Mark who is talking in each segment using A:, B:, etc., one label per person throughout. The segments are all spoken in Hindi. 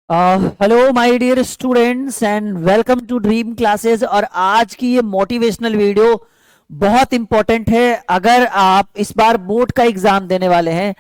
A: Hello my dear students and welcome to dream classes. और आज की ये मोटिवेशनल वीडियो बहुत इंपॉर्टेंट है। अगर आप इस बार बोर्ड का एग्जाम देने वाले हैं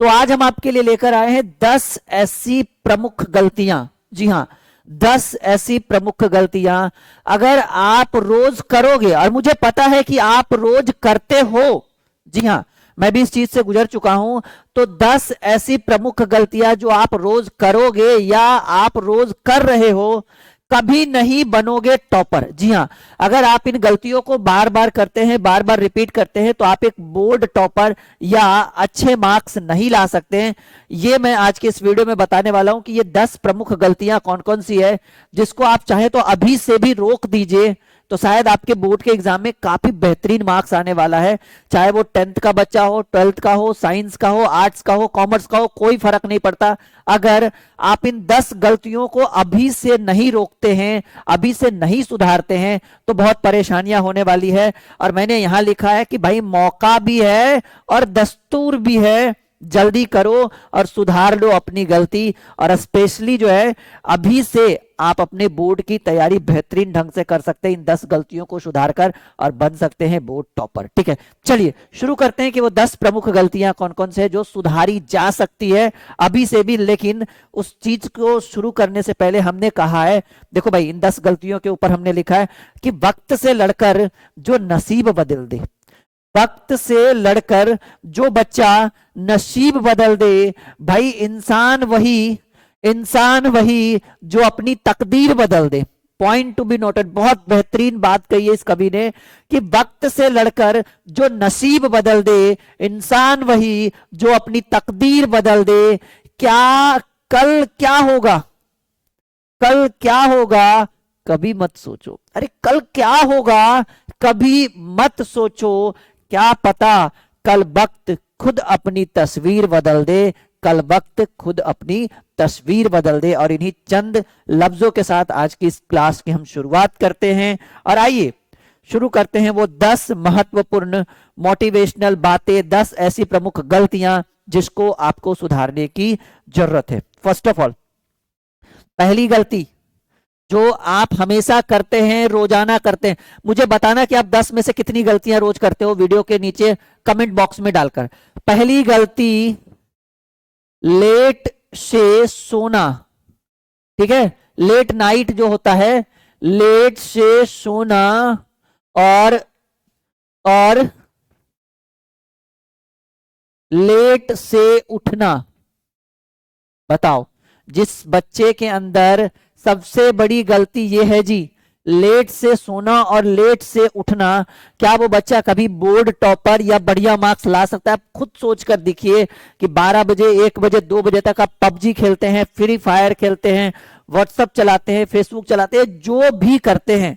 A: तो आज हम आपके लिए लेकर आए हैं 10 ऐसी प्रमुख गलतियां। जी हाँ, 10 ऐसी प्रमुख गलतियां अगर आप रोज करोगे, और मुझे पता है कि आप रोज करते हो। जी हाँ, मैं भी इस चीज से गुजर चुका हूं। तो 10 ऐसी प्रमुख गलतियां जो आप रोज करोगे या आप रोज कर रहे हो, कभी नहीं बनोगे टॉपर। जी हाँ, अगर आप इन गलतियों को बार बार करते हैं, बार बार रिपीट करते हैं, तो आप एक बोर्ड टॉपर या अच्छे मार्क्स नहीं ला सकते हैं। ये मैं आज के इस वीडियो में बताने वाला हूं कि ये 10 प्रमुख गलतियां कौन कौन सी है, जिसको आप चाहे तो अभी से भी रोक दीजिए, तो शायद आपके बोर्ड के एग्जाम में काफी बेहतरीन मार्क्स आने वाला है। चाहे वो 10th का बच्चा हो, 12th का हो, साइंस का हो, आर्ट्स का हो, कॉमर्स का हो, कोई फर्क नहीं पड़ता। अगर आप इन 10 गलतियों को अभी से नहीं रोकते हैं, अभी से नहीं सुधारते हैं, तो बहुत परेशानियां होने वाली है। और मैंने यहां लिखा है कि भाई मौका भी है और दस्तूर भी है, जल्दी करो और सुधार लो अपनी गलती। और स्पेशली जो है, अभी से आप अपने बोर्ड की तैयारी बेहतरीन ढंग से कर सकते हैं इन 10 गलतियों को सुधार कर, और बन सकते हैं बोर्ड टॉपर। ठीक है, चलिए शुरू करते हैं कि वो 10 प्रमुख गलतियां कौन कौन से है जो सुधारी जा सकती है अभी से भी। लेकिन उस चीज को शुरू करने से पहले हमने कहा है, देखो भाई, इन 10 गलतियों के ऊपर हमने लिखा है कि वक्त से लड़कर जो नसीब बदल दे। वक्त से लड़कर जो बच्चा नसीब बदल दे, भाई इंसान वही जो अपनी तकदीर बदल दे। पॉइंट टू बी नोटेड, बहुत बेहतरीन बात कही है इस कवि ने कि वक्त से लड़कर जो नसीब बदल दे, इंसान वही जो अपनी तकदीर बदल दे। क्या कल क्या होगा, कल क्या होगा कभी मत सोचो। अरे कल क्या होगा कभी मत सोचो, क्या पता कल वक्त खुद अपनी तस्वीर बदल दे, कल वक्त खुद अपनी तस्वीर बदल दे। और इन्हीं चंद लफ्जों के साथ आज की इस क्लास की हम शुरुआत करते हैं। और आइए शुरू करते हैं वो 10 महत्वपूर्ण मोटिवेशनल बातें, 10 ऐसी प्रमुख गलतियां जिसको आपको सुधारने की जरूरत है। फर्स्ट ऑफ ऑल, पहली गलती जो आप हमेशा करते हैं, रोजाना करते हैं, मुझे बताना कि आप 10 में से कितनी गलतियां रोज करते हो, वीडियो के नीचे कमेंट बॉक्स में डालकर। पहली गलती, लेट से सोना। ठीक है, लेट नाइट जो होता है, लेट से सोना और लेट से उठना। बताओ, जिस बच्चे के अंदर सबसे बड़ी गलती ये है जी, लेट से सोना और लेट से उठना, क्या वो बच्चा कभी बोर्ड टॉपर या बढ़िया मार्क्स ला सकता है? आप खुद सोच कर देखिए कि 12 बजे, 1 बजे, 2 बजे तक आप पबजी खेलते हैं, फ्री फायर खेलते हैं, व्हाट्सएप चलाते हैं, फेसबुक चलाते हैं, जो भी करते हैं,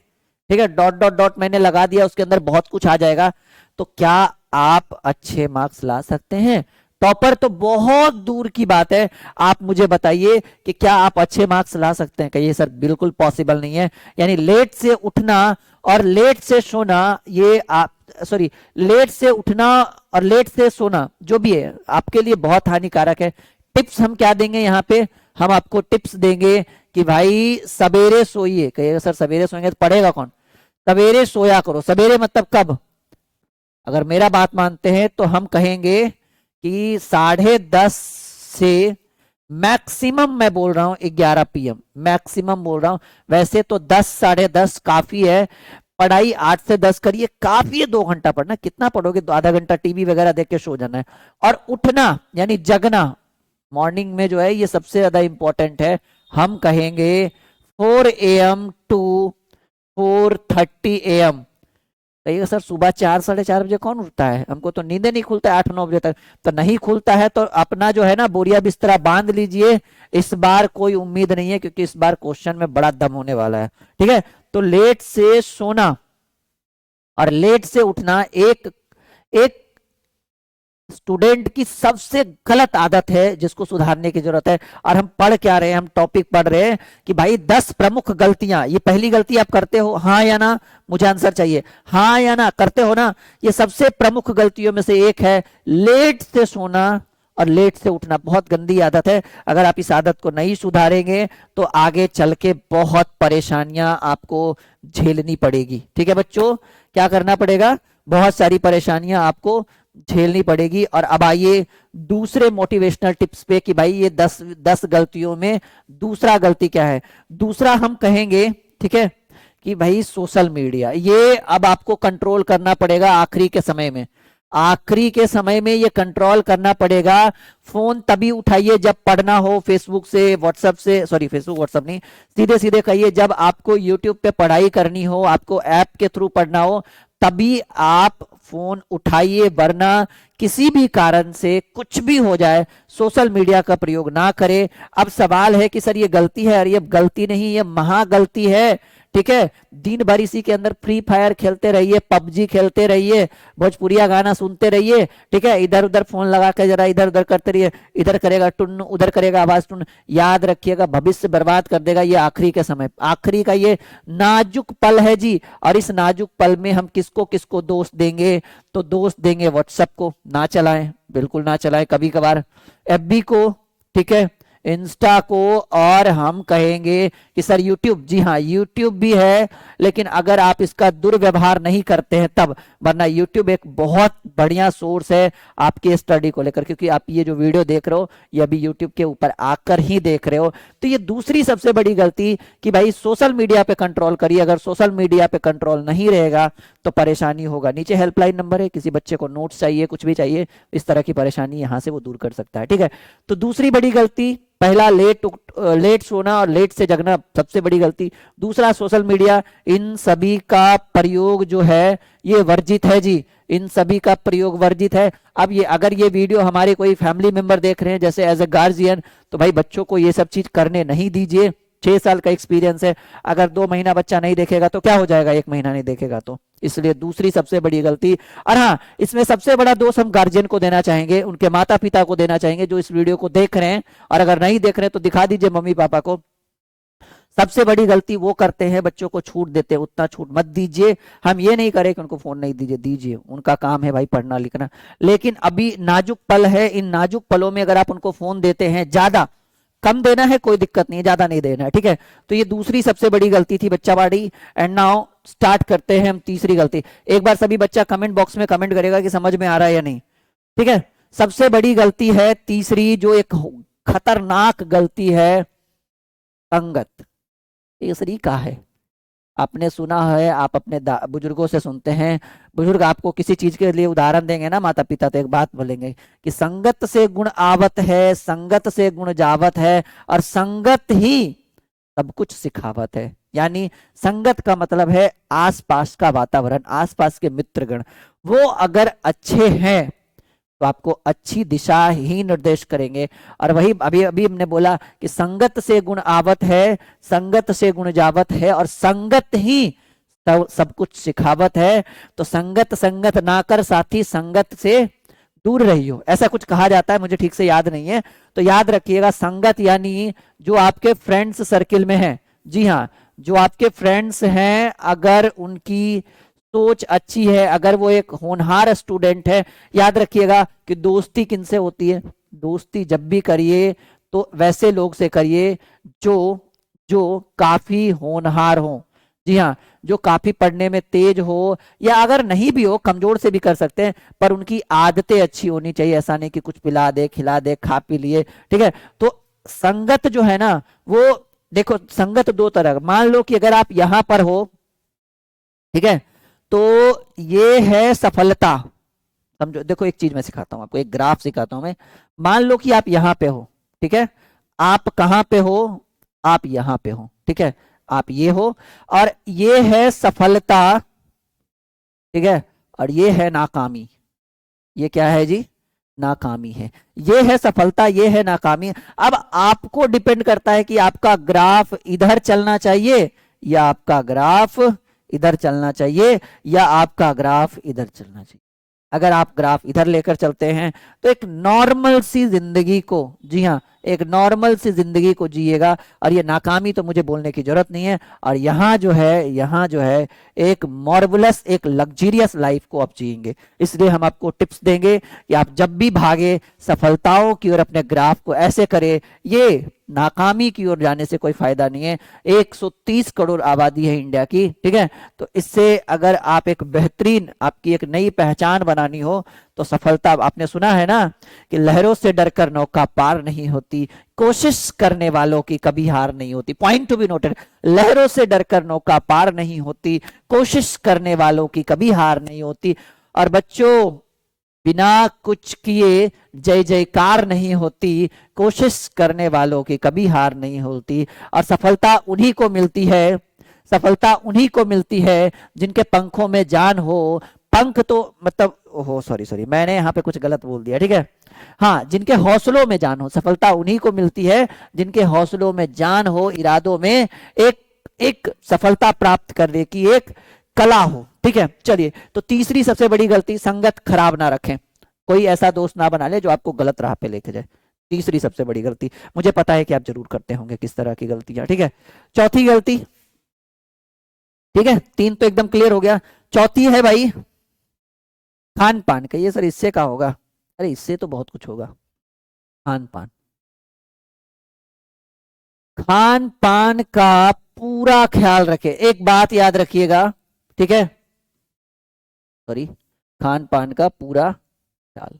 A: ठीक है, डॉट डॉट डॉट मैंने लगा दिया, उसके अंदर बहुत कुछ आ जाएगा। तो क्या आप अच्छे मार्क्स ला सकते हैं? टॉपर तो बहुत दूर की बात है। आप मुझे बताइए कि क्या आप अच्छे मार्क्स ला सकते हैं? कहिए सर बिल्कुल पॉसिबल नहीं है। यानी लेट से उठना और लेट से सोना, ये आप सॉरी, लेट से उठना और लेट से सोना जो भी है आपके लिए बहुत हानिकारक है। टिप्स हम क्या देंगे यहाँ पे? हम आपको टिप्स देंगे कि भाई सवेरे सोइए। कहिएगा सर सवेरे सोएंगे तो पढ़ेगा कौन? सवेरे सोया करो। सवेरे मतलब कब? अगर मेरा बात मानते हैं तो हम कहेंगे कि 10:30 से मैक्सिमम, मैं बोल रहा हूं 11 PM, मैक्सिमम बोल रहा हूं। वैसे तो 10, 10:30 काफी है। पढ़ाई 8 से 10 करिए, काफी है 2 घंटा पढ़ना। कितना पढ़ोगे? तो आधा घंटा टीवी वगैरह देख के सो जाना है। और उठना यानी जगना, मॉर्निंग में जो है ये सबसे ज्यादा इंपॉर्टेंट है। हम कहेंगे 4 AM टू 4:30 AM। कहिएगा सर सुबह 4, 4:30 बजे कौन उठता है? हमको तो नींद नहीं खुलता है 8, 9 बजे तक। तो नहीं खुलता है तो अपना जो है ना बोरिया बिस्तरा बांध लीजिए। इस बार कोई उम्मीद नहीं है, क्योंकि इस बार क्वेश्चन में बड़ा दम होने वाला है। ठीक है, तो लेट से सोना और लेट से उठना एक एक स्टूडेंट की सबसे गलत आदत है जिसको सुधारने की जरूरत है। और हम पढ़ क्या रहे हैं? हम टॉपिक पढ़ रहे हैं कि भाई 10 प्रमुख गलतियां। ये पहली गलती आप करते हो, हाँ या ना? मुझे आंसर चाहिए, हाँ या ना? करते हो ना? ये सबसे प्रमुख गलतियों में से एक है लेट से सोना और लेट से उठना बहुत गंदी आदत है। अगर आप इस आदत को नहीं सुधारेंगे तो आगे चल के बहुत परेशानियां आपको झेलनी पड़ेगी। ठीक है बच्चों, क्या करना पड़ेगा, बहुत सारी परेशानियां आपको झेलनी पड़ेगी। और अब आइए दूसरे मोटिवेशनल टिप्स पे कि भाई ये 10 गलतियों में दूसरा गलती क्या है। दूसरा हम कहेंगे, ठीक है, कि भाई सोशल मीडिया, ये अब आपको कंट्रोल करना पड़ेगा आखिरी के समय में। आखिरी के समय में ये कंट्रोल करना पड़ेगा। फोन तभी उठाइए जब पढ़ना हो, फेसबुक से, व्हाट्सएप से, सॉरी फेसबुक व्हाट्सएप नहीं, सीधे सीधे कहिए जब आपको यूट्यूब पे पढ़ाई करनी हो, आपको ऐप के थ्रू पढ़ना हो, तभी आप फोन उठाइए, वरना किसी भी कारण से कुछ भी हो जाए सोशल मीडिया का प्रयोग ना करें। अब सवाल है कि सर ये गलती है, अरे ये गलती नहीं, ये महा गलती है। ठीक है, दिन भर इसी के अंदर फ्री फायर खेलते रहिए, पबजी खेलते रहिए, भोजपुरिया गाना सुनते रहिए। ठीक है, इधर उधर फोन लगा के जरा इधर उधर करते रहिए, इधर करेगा टुन, उधर करेगा आवाज टुन। याद रखिएगा भविष्य बर्बाद कर देगा ये आखिरी के समय, आखिरी का ये नाजुक पल है जी। और इस नाजुक पल में हम किसको किसको दोष देंगे, तो दोष देंगे व्हाट्सएप को। ना चलाएं, बिल्कुल ना चलाएं, कभी कभार एफबी को, ठीक है, इंस्टा को, और हम कहेंगे कि सर यूट्यूब, जी हाँ यूट्यूब भी है, लेकिन अगर आप इसका दुर्व्यवहार नहीं करते हैं तब, वरना यूट्यूब एक बहुत बढ़िया सोर्स है आपके स्टडी को लेकर, क्योंकि आप ये जो वीडियो देख रहे हो ये अभी यूट्यूब के ऊपर आकर ही देख रहे हो। तो ये दूसरी सबसे बड़ी गलती कि भाई सोशल मीडिया पे कंट्रोल करिए। अगर सोशल मीडिया पे कंट्रोल नहीं रहेगा तो परेशानी होगा। नीचे हेल्पलाइन नंबर है, किसी बच्चे को नोट्स चाहिए, कुछ भी चाहिए, इस तरह की परेशानी यहां से वो दूर कर सकता है। ठीक है, तो दूसरी बड़ी गलती, पहला लेट सोना और लेट से जगना सबसे बड़ी गलती। दूसरा सोशल मीडिया, इन सभी का प्रयोग जो है ये वर्जित है जी, इन सभी का प्रयोग वर्जित है। अब ये अगर ये वीडियो हमारे कोई फैमिली मेंबर देख रहे हैं जैसे एज ए गार्जियन, तो भाई बच्चों को ये सब चीज करने नहीं दीजिए। 6 साल का एक्सपीरियंस है, अगर 2 महीना बच्चा नहीं देखेगा तो क्या हो जाएगा, 1 महीना नहीं देखेगा तो। इसलिए दूसरी सबसे बड़ी गलती, और हाँ इसमें सबसे बड़ा दोष हम गार्जियन को देना चाहेंगे, उनके माता पिता को देना चाहेंगे जो इस वीडियो को देख रहे हैं, और अगर नहीं देख रहे हैं तो दिखा दीजिए मम्मी पापा को। सबसे बड़ी गलती वो करते हैं, बच्चों को छूट देते हैं, उतना छूट मत दीजिए। हम ये नहीं करें कि उनको फोन नहीं दीजिए, दीजिए, उनका काम है भाई पढ़ना लिखना, लेकिन अभी नाजुक पल है, इन नाजुक पलों में अगर आप उनको फोन देते हैं, ज्यादा कम देना है कोई दिक्कत नहीं है, ज्यादा नहीं देना है। ठीक है, तो ये दूसरी सबसे बड़ी गलती थी बच्चा बाड़ी। एंड नाउ स्टार्ट करते हैं हम तीसरी गलती। एक बार सभी बच्चा कमेंट बॉक्स में कमेंट करेगा कि समझ में आ रहा है या नहीं। ठीक है, सबसे बड़ी गलती है तीसरी, जो एक खतरनाक गलती है, संगत। तीसरी का है, आपने सुना है, आप अपने बुजुर्गों से सुनते हैं, बुजुर्ग आपको किसी चीज के लिए उदाहरण देंगे ना, माता पिता, तो एक बात बोलेंगे कि संगत से गुण आवत है, संगत से गुण जावत है, और संगत ही सब कुछ सिखावत है। यानी संगत का मतलब है आसपास का वातावरण, आसपास के मित्रगण, वो अगर अच्छे हैं तो आपको अच्छी दिशा ही निर्देश करेंगे। और वही अभी अभी हमने बोला कि संगत से गुण आवत है, संगत से गुण जावत है, और संगत ही सब कुछ सिखावत है। तो संगत संगत ना कर साथी, संगत से दूर रहियो, ऐसा कुछ कहा जाता है, मुझे ठीक से याद नहीं है। तो याद रखिएगा, संगत यानी जो आपके फ्रेंड्स सर्किल में है, जी हाँ, जो आपके फ्रेंड्स हैं, अगर उनकी सोच अच्छी है, अगर वो एक होनहार स्टूडेंट है, याद रखिएगा कि दोस्ती किनसे होती है, दोस्ती जब भी करिए तो वैसे लोग से करिए जो जो काफी होनहार हो। जी हाँ, जो काफी पढ़ने में तेज हो, या अगर नहीं भी हो, कमजोर से भी कर सकते हैं, पर उनकी आदतें अच्छी होनी चाहिए। ऐसा नहीं कि कुछ पिला दे, खिला दे, खा पी लिए। ठीक है, तो संगत जो है ना, वो देखो संगत 2 तरह, मान लो कि अगर आप यहां पर हो, ठीक है, तो ये है सफलता। समझो, देखो एक चीज मैं सिखाता हूं आपको, एक ग्राफ सिखाता हूं मैं। मान लो कि आप यहां पे हो, ठीक है, आप कहां पे हो, आप यहां पे हो, ठीक है, आप ये हो, और ये है सफलता, ठीक है, और ये है नाकामी। ये क्या है जी, नाकामी है। ये है सफलता, ये है नाकामी। अब आपको डिपेंड करता है कि आपका ग्राफ इधर चलना चाहिए, या आपका ग्राफ इधर चलना चाहिए, या आपका ग्राफ इधर चलना चाहिए। अगर आप ग्राफ इधर लेकर चलते हैं तो एक नॉर्मल सी जिंदगी को, जी हाँ, एक नॉर्मल सी जिंदगी को जिएगा। और ये नाकामी तो मुझे बोलने की जरूरत नहीं है। और यहाँ जो है, यहाँ जो है एक मार्वलस, एक लग्जरियस लाइफ को आप जिएंगे। इसलिए हम आपको टिप्स देंगे कि आप जब भी भागे सफलताओं की ओर अपने ग्राफ को ऐसे करें। ये नाकामी की ओर जाने से कोई फायदा नहीं है। 130 करोड़ आबादी है इंडिया की, ठीक है। तो इससे अगर आप एक बेहतरीन, आपकी एक नई पहचान बनानी हो तो सफलता, आपने सुना है ना कि लहरों से डरकर नौका पार नहीं होती, कोशिश करने वालों की कभी हार नहीं होती। पॉइंट टू बी नोटेड, लहरों से डरकर नौका पार नहीं होती, कोशिश करने वालों की कभी हार नहीं होती। और बच्चों, बिना कुछ किए जय जयकार नहीं होती, कोशिश करने वालों की कभी हार नहीं होती। और सफलता उन्हीं को मिलती है, सफलता उन्हीं को मिलती है जिनके पंखों में जान हो। पंख तो मतलब, ओहो सॉरी सॉरी, मैंने यहाँ पे कुछ गलत बोल दिया, ठीक है। हाँ, जिनके हौसलों में जान हो। सफलता उन्हीं को मिलती है जिनके हौसलों में जान हो, इरादों में एक एक सफलता प्राप्त करने की एक कला हो, ठीक है। चलिए, तो तीसरी सबसे बड़ी गलती, संगत खराब ना रखें। कोई ऐसा दोस्त ना बना ले जो आपको गलत राह पे लेके जाए। तीसरी सबसे बड़ी गलती, मुझे पता है कि आप जरूर करते होंगे किस तरह की गलतियां, ठीक है। चौथी गलती, ठीक है, तीन तो एकदम क्लियर हो गया। चौथी है भाई खान पान का। ये सर इससे का होगा? अरे इससे तो बहुत कुछ होगा। खान पान, खान पान का पूरा ख्याल रखे। एक बात याद रखिएगा, ठीक है, सॉरी, खान पान का पूरा ख्याल।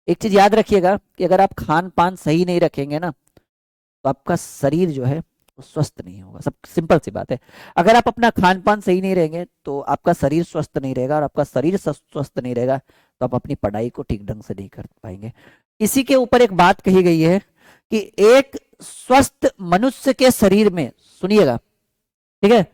A: एक चीज याद रखिएगा कि अगर आप खान पान सही नहीं रखेंगे ना तो आपका शरीर जो है वो स्वस्थ नहीं होगा। सब सिंपल सी बात है। अगर आप अपना खान पान सही नहीं रहेंगे तो आपका शरीर स्वस्थ नहीं रहेगा, और आपका शरीर स्वस्थ नहीं रहेगा तो आप अपनी पढ़ाई को ठीक ढंग से नहीं कर पाएंगे। इसी के ऊपर एक बात कही गई है कि एक स्वस्थ मनुष्य के शरीर में, सुनिएगा, ठीक है,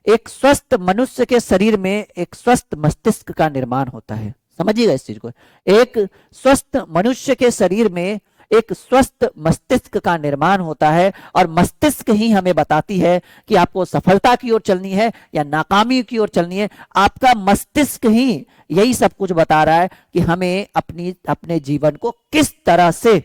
A: एक स्वस्थ मनुष्य के शरीर में एक स्वस्थ मस्तिष्क का निर्माण होता है। समझिएगा इस चीज को। एक स्वस्थ मनुष्य के शरीर में एक स्वस्थ मस्तिष्क का निर्माण होता है, और मस्तिष्क ही हमें बताती है कि आपको सफलता की ओर चलनी है या नाकामी की ओर चलनी है। आपका मस्तिष्क ही यही सब कुछ बता रहा है कि हमें अपने जीवन को किस तरह से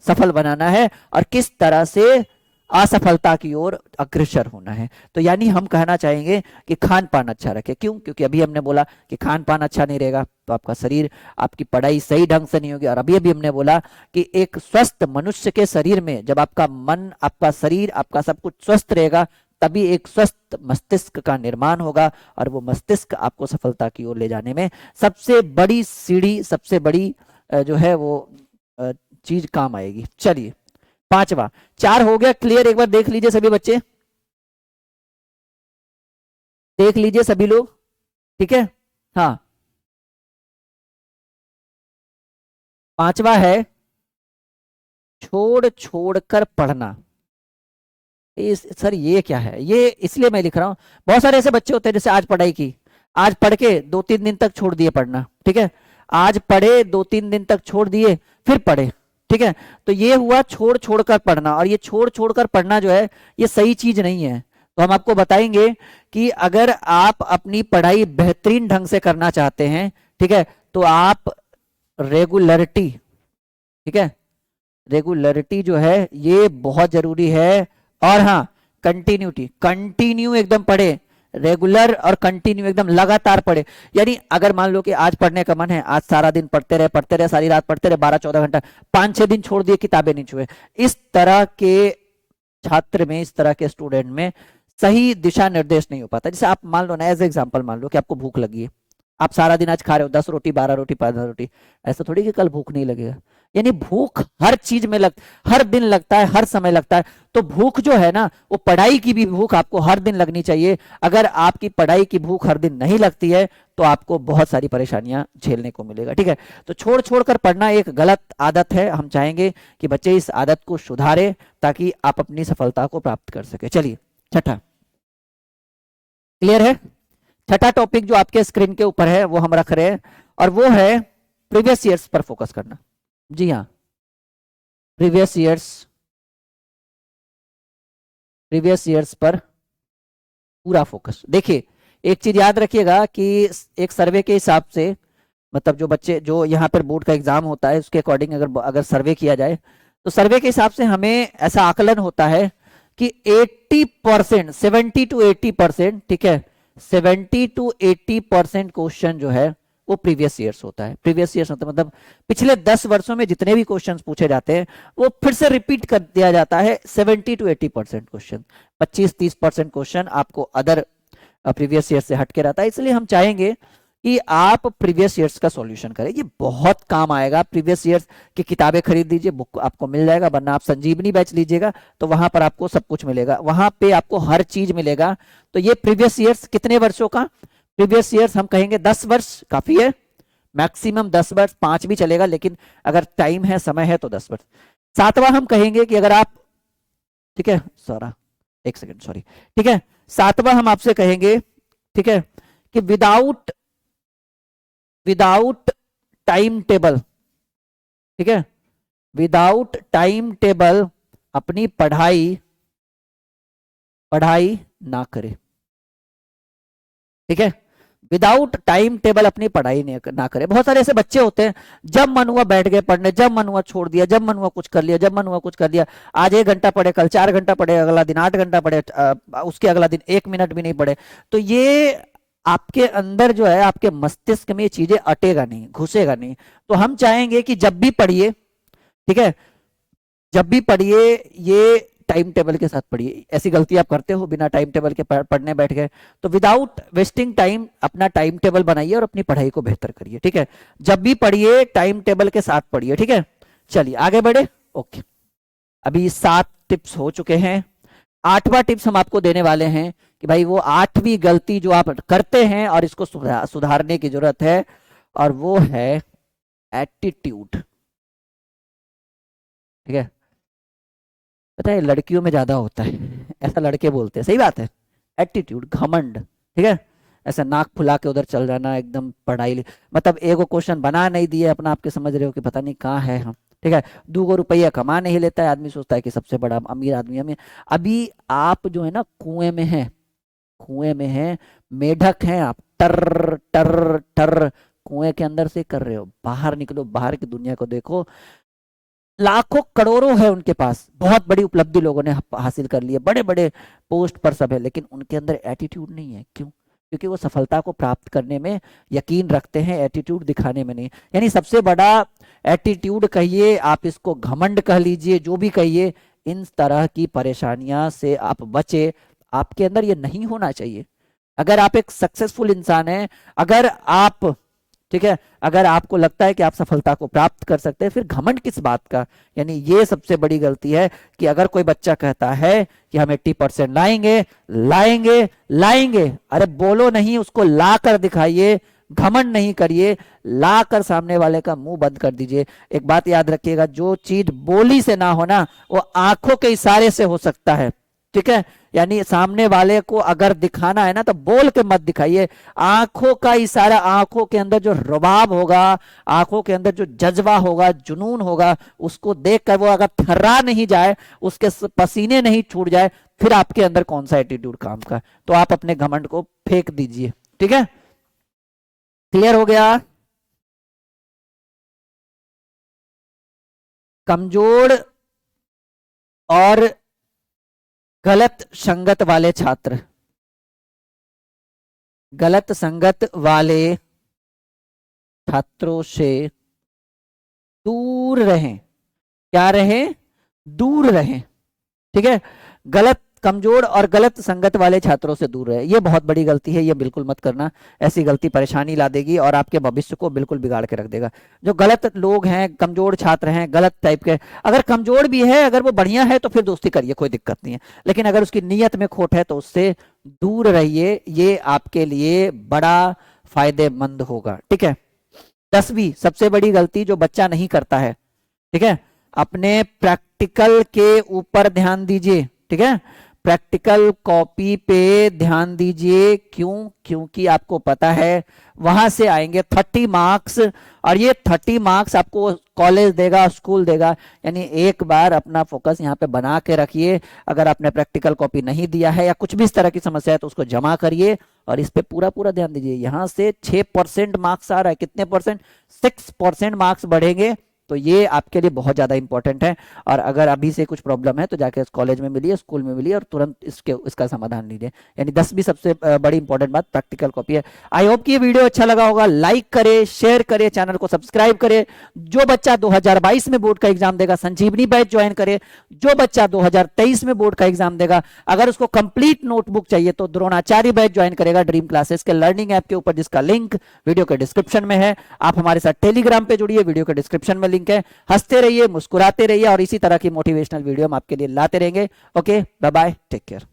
A: सफल बनाना है और किस तरह से असफलता की ओर अग्रसर होना है। तो यानी हम कहना चाहेंगे कि खान पान अच्छा रखें। क्यों? क्योंकि अभी हमने बोला कि खान पान अच्छा नहीं रहेगा तो आपका शरीर, आपकी पढ़ाई सही ढंग से नहीं होगी। और अभी अभी हमने बोला कि एक स्वस्थ मनुष्य के शरीर में जब आपका मन, आपका शरीर, आपका सब कुछ स्वस्थ रहेगा तभी एक स्वस्थ मस्तिष्क का निर्माण होगा, और वो मस्तिष्क आपको सफलता की ओर ले जाने में सबसे बड़ी सीढ़ी, सबसे बड़ी जो है वो चीज काम आएगी। चलिए, पांचवा, चार हो गया क्लियर। एक बार देख लीजिए सभी बच्चे, देख लीजिए सभी लोग, ठीक है। हाँ, पांचवा है छोड़ छोड़ कर पढ़ना। सर ये क्या है? ये इसलिए मैं लिख रहा हूं, बहुत सारे ऐसे बच्चे होते हैं जैसे आज पढ़ाई की, आज पढ़ के 2-3 दिन तक छोड़ दिए पढ़ना, ठीक है। आज पढ़े, 2-3 दिन तक छोड़ दिए, फिर पढ़े, ठीक है। तो ये हुआ छोड़ छोड़ कर पढ़ना। और ये छोड़ छोड़ कर पढ़ना जो है ये सही चीज नहीं है। तो हम आपको बताएंगे कि अगर आप अपनी पढ़ाई बेहतरीन ढंग से करना चाहते हैं, ठीक है, तो आप रेगुलरिटी, ठीक है, रेगुलरिटी जो है ये बहुत जरूरी है। और हाँ, कंटिन्यूटी, कंटिन्यू एकदम पढ़े, रेगुलर और कंटिन्यू एकदम लगातार पढ़े। यानी अगर मान लो कि आज पढ़ने का मन है, आज सारा दिन पढ़ते रहे, सारी रात पढ़ते रहे, 12-14 घंटा, 5-6 दिन छोड़ दिए, किताबें नहीं छुए। इस तरह के छात्र में, इस तरह के स्टूडेंट में सही दिशा निर्देश नहीं हो पाता। जैसे आप मान लो ना, एज एग्जाम्पल मान लो कि आपको भूख लगी है, आप सारा दिन आज खा रहे हो 10 रोटी, 12 रोटी, 15 रोटी, ऐसा थोड़ी कि कल भूख नहीं लगेगा। यानी भूख हर चीज में हर दिन लगता है, हर समय लगता है। तो भूख जो है ना, वो पढ़ाई की भी भूख आपको हर दिन लगनी चाहिए। अगर आपकी पढ़ाई की भूख हर दिन नहीं लगती है तो आपको बहुत सारी परेशानियां झेलने को मिलेगा, ठीक है। तो छोड़ छोड़ कर पढ़ना एक गलत आदत है। हम चाहेंगे कि बच्चे इस आदत को सुधारे ताकि आप अपनी सफलता को प्राप्त कर सके। चलिए, छठा, क्लियर है? छठा टॉपिक जो आपके स्क्रीन के ऊपर है वो हम रख रहे हैं, और वो है प्रीवियस ईयर्स पर फोकस करना। जी हाँ, प्रीवियस ईयर्स पर पूरा फोकस। देखिए, एक चीज याद रखिएगा कि एक सर्वे के हिसाब से, मतलब जो बच्चे जो यहाँ पर बोर्ड का एग्जाम होता है उसके अकॉर्डिंग अगर अगर सर्वे किया जाए तो सर्वे के हिसाब से हमें ऐसा आकलन होता है कि 80%, 70 to 80%, ठीक है, 70 to 80% क्वेश्चन जो है वो प्रीवियस ईयर्स होता है। प्रीवियस ईयर्स मतलब पिछले 10 वर्षों में जितने भी क्वेश्चंस पूछे जाते हैं वो फिर से रिपीट कर दिया जाता है। 70 to 80% क्वेश्चन, 25-30% क्वेश्चन आपको अदर प्रीवियस ईयर से हटके रहता है। इसलिए हम चाहेंगे कि आप प्रीवियस ईयर्स का सॉल्यूशन करें, ये बहुत काम आएगा। प्रीवियस ईयर्स की किताबें खरीद लीजिए, बुक आपको मिल जाएगा, वरना आप संजीवनी बैच लीजिएगा तो वहां पर आपको सब कुछ मिलेगा, वहां पे आपको हर चीज मिलेगा। तो ये प्रीवियस ईयर्स कितने वर्षों का, प्रीवियस ईयर्स हम कहेंगे 10 वर्ष काफी है, मैक्सिमम 10 वर्ष, 5 भी चलेगा, लेकिन अगर टाइम है, समय है तो 10 वर्ष। सातवां हम कहेंगे कि अगर आप, ठीक है, एक सेकेंड सॉरी, ठीक है, सातवां हम आपसे कहेंगे, ठीक है, कि विदाउट टाइम टेबल, ठीक है, विदाउट टाइम टेबल अपनी पढ़ाई ना करे, ठीक है, विदाउट टाइम टेबल अपनी पढ़ाई ना करे। बहुत सारे ऐसे बच्चे होते हैं, जब मन हुआ बैठ गए पढ़ने, जब मन हुआ छोड़ दिया, जब मन हुआ कुछ कर लिया, जब मन हुआ कुछ कर दिया। आज 1 घंटा पढ़े, कल 4 घंटा पढ़े, अगला दिन 8 घंटा पढ़े, उसके अगला दिन 1 मिनट भी नहीं पढ़े। तो ये आपके अंदर जो है, आपके मस्तिष्क में ये चीजें अटेगा नहीं, घुसेगा नहीं। तो हम चाहेंगे कि जब भी पढ़िए, ठीक है, जब भी पढ़िए ये टाइम टेबल के साथ पढ़िए। ऐसी गलती आप करते हो, बिना टाइम टेबल के पढ़ने बैठ गए, तो विदाउट वेस्टिंग टाइम अपना टाइम टेबल बनाइए और अपनी पढ़ाई को बेहतर करिए, ठीक है। जब भी पढ़िए टाइम टेबल के साथ पढ़िए, ठीक है। चलिए आगे बढ़े। ओके, अभी 7 टिप्स हो चुके हैं। 8वां टिप्स हम आपको देने वाले हैं कि भाई वो 8वीं गलती जो आप करते हैं और इसको सुधारने की जरूरत है, और वो है एटीट्यूड, ठीक है। पता है लड़कियों में ज्यादा होता है, ऐसा लड़के बोलते हैं, सही बात है। एटीट्यूड, घमंड, ठीक है, ऐसा नाक फुला के उधर चल जाना, एकदम पढ़ाई, मतलब एगो क्वेश्चन बना नहीं दिए अपना, आपके समझ रहे हो कि पता नहीं कहाँ है हम, ठीक है। 2 रुपया कमा नहीं लेता है आदमी, सोचता है कि सबसे बड़ा अमीर आदमी हमें। अभी आप जो है ना कुएं में है, कुएं में है, मेढक हैं आप, टर टर टर कुएं के अंदर से कर रहे हो। बाहर निकलो, बाहर की दुनिया को देखो, लाखों करोड़ों है उनके पास, बहुत बड़ी उपलब्धि लोगों ने हासिल कर ली है, बड़े बड़े पोस्ट पर सब है, लेकिन उनके अंदर एटीट्यूड नहीं है। क्यों? क्योंकि वो सफलता को प्राप्त करने में यकीन रखते हैं, एटीट्यूड दिखाने में नहीं। यानी सबसे बड़ा एटीट्यूड कहिए, आप इसको घमंड कह लीजिए, जो भी कहिए, इन तरह की परेशानियां से आप बचे। आपके अंदर ये नहीं होना चाहिए। अगर आप एक सक्सेसफुल इंसान हैं, अगर आप, ठीक है, अगर आपको लगता है कि आप सफलता को प्राप्त कर सकते हैं, फिर घमंड किस बात का। यानी ये सबसे बड़ी गलती है कि अगर कोई बच्चा कहता है कि हम 80% लाएंगे लाएंगे लाएंगे, अरे बोलो नहीं, उसको ला कर दिखाइए, घमंड नहीं करिए, ला कर सामने वाले का मुंह बंद कर दीजिए। एक बात याद रखिएगा, जो चीज बोली से ना होना वो आंखों के इशारे से हो सकता है, ठीक है। यानी सामने वाले को अगर दिखाना है ना तो बोल के मत दिखाइए, आंखों का इशारा, आंखों के अंदर जो रुबाब होगा, आंखों के अंदर जो जज्बा होगा, जुनून होगा, उसको देखकर वो अगर थर्रा नहीं जाए, उसके पसीने नहीं छूट जाए, फिर आपके अंदर कौन सा एटीट्यूड काम का। तो आप अपने घमंड को फेंक दीजिए, ठीक है। क्लियर हो गया? कमजोर और गलत संगत वाले छात्र, गलत संगत वाले छात्रों से दूर रहें। क्या रहें? दूर रहें, ठीक है। गलत, कमजोर और गलत संगत वाले छात्रों से दूर रहे, ये बहुत बड़ी गलती है, ये बिल्कुल मत करना। ऐसी गलती परेशानी ला देगी और आपके भविष्य को बिल्कुल बिगाड़ के रख देगा। जो गलत लोग हैं, कमजोर छात्र हैं, गलत टाइप के, अगर कमजोर भी है, अगर वो बढ़िया है तो फिर दोस्ती करिए, कोई दिक्कत नहीं है, लेकिन अगर उसकी नीयत में खोट है तो उससे दूर रहिए, ये आपके लिए बड़ा फायदेमंद होगा, ठीक है। 10वीं सबसे बड़ी गलती जो बच्चा नहीं करता है, ठीक है, अपने प्रैक्टिकल के ऊपर ध्यान दीजिए, ठीक है। प्रैक्टिकल कॉपी पे ध्यान दीजिए। क्यों? क्योंकि आपको पता है वहां से आएंगे 30 मार्क्स, और ये 30 मार्क्स आपको कॉलेज देगा, स्कूल देगा। यानी एक बार अपना फोकस यहाँ पे बना के रखिए। अगर आपने प्रैक्टिकल कॉपी नहीं दिया है या कुछ भी इस तरह की समस्या है तो उसको जमा करिए और इस पे पूरा पूरा ध्यान दीजिए। यहाँ से 6% मार्क्स आ रहा है, कितने परसेंट? 6% मार्क्स बढ़ेंगे, तो ये आपके लिए बहुत ज़्यादा इंपॉर्टेंट है। और अगर अभी से कुछ प्रॉब्लम है तो जाके कॉलेज में मिलिए, स्कूल में मिलिए और तुरंत इसका समाधान लीजिए। यानी 10वीं सबसे बड़ी इंपॉर्टेंट बात प्रैक्टिकल कॉपी है। आई होप कि ये वीडियो अच्छा लगा होगा। लाइक करें, शेयर करें, चैनल को सब्सक्राइब करें। जो बच्चा 2022 में बोर्ड का एग्जाम देगा संजीवनी बैच ज्वाइन करे। जो बच्चा 2023 में बोर्ड का एग्जाम देगा, अगर उसको कंप्लीट नोटबुक चाहिए तो द्रोणाचार्य बैच ज्वाइन करेगा ड्रीम क्लासेस के लर्निंग ऐप के ऊपर, जिसका लिंक वीडियो के डिस्क्रिप्शन में है। आप हमारे साथ टेलीग्राम पे जुड़िए, वीडियो के डिस्क्रिप्शन में लिंक है। हंसते रहिए, मुस्कुराते रहिए और इसी तरह की मोटिवेशनल वीडियो हम आपके लिए लाते रहेंगे। Okay, bye bye, take care.